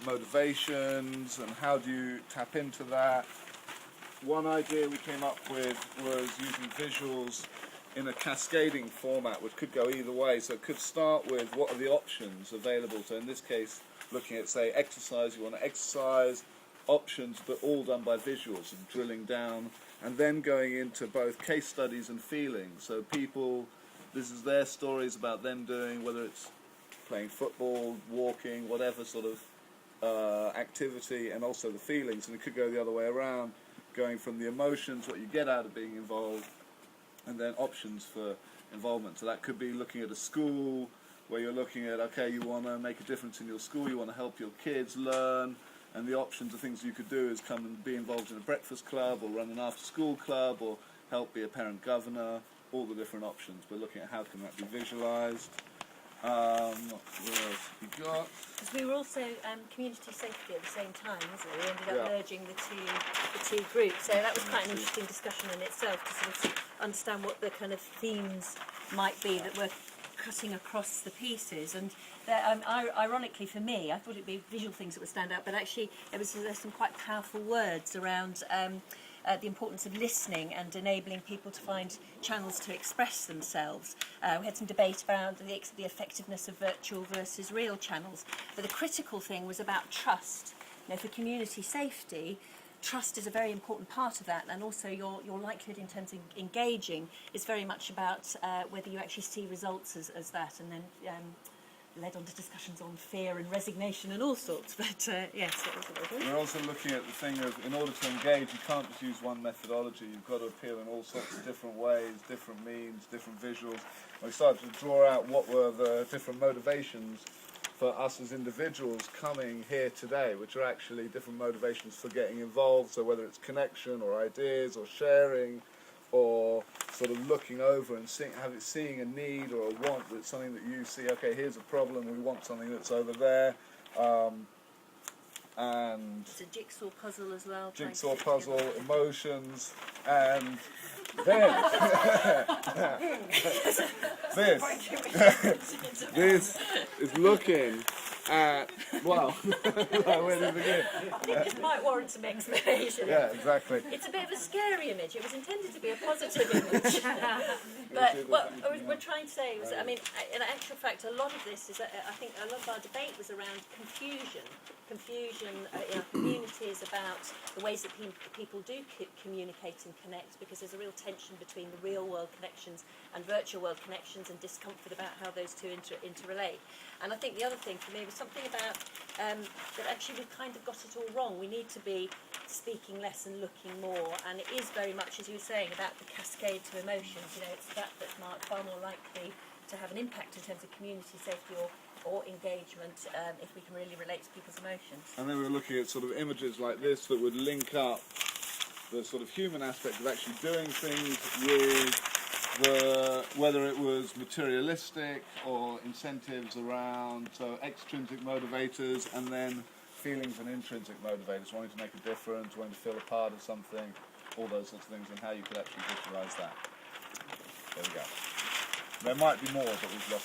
motivations, and how do you tap into that. One idea we came up with was using visuals in a cascading format, which could go either way. So it could start with what are the options available. So in this case, looking at, say, exercise, you want to exercise, options, but all done by visuals and drilling down, and then going into both case studies and feelings. So people, this is their stories about them doing, whether it's playing football, walking, whatever sort of activity, and also the feelings. And it could go the other way around, going from the emotions, what you get out of being involved, and then options for involvement. So that could be looking at a school where you're looking at, okay, you want to make a difference in your school, you want to help your kids learn, and the options of things you could do is come and be involved in a breakfast club or run an after-school club or help be a parent governor, all the different options. We're looking at how can that be visualised. What else have we got? Because we were also community safety at the same time, wasn't it? We ended up merging the two groups, so that was quite an interesting discussion in itself to sort of understand what the kind of themes might be that were cutting across the pieces. And ironically for me, I thought it'd be visual things that would stand out, but actually there's some quite powerful words around the importance of listening and enabling people to find channels to express themselves. We had some debate around the effectiveness of virtual versus real channels, but the critical thing was about trust. You know, for community safety, trust is a very important part of that, and also your likelihood in terms of engaging is very much about whether you actually see results as that, and then led on to discussions on fear and resignation and all sorts, but yes, that was what I thought. We're also looking at the thing of, in order to engage, you can't just use one methodology, you've got to appeal in all sorts of different ways, different means, different visuals. And we started to draw out what were the different motivations for us as individuals coming here today, which are actually different motivations for getting involved, so whether it's connection or ideas or sharing, or sort of looking over and seeing a need or a want that's something that you see, okay, here's a problem, we want something that's over there. And it's a jigsaw puzzle as well. Jigsaw puzzle, emotions, and then this is looking at, well, where to begin? I think this might warrant some explanation. Yeah, exactly. It's a bit of a scary image. It was intended to be a positive image. But what we're trying to say was, I mean, in actual fact, a lot of this is, I think a lot of our debate was around confusion. Confusion in our communities about the ways that people do communicate and connect, because there's a real tension between the real world connections and virtual world connections, and discomfort about how those two interrelate. And I think the other thing for me was something about that actually we've kind of got it all wrong. We need to be speaking less and looking more, and it is very much, as you were saying, about the cascade to emotions. You know, it's that's far more likely to have an impact in terms of community safety or engagement if we can really relate to people's emotions. And then we were looking at sort of images like this that would link up the sort of human aspect of actually doing things with whether it was materialistic or incentives around, so extrinsic motivators, and then feelings and intrinsic motivators, wanting to make a difference, wanting to feel a part of something, all those sorts of things, and how you could actually visualise that. There we go. There might be more, but we've lost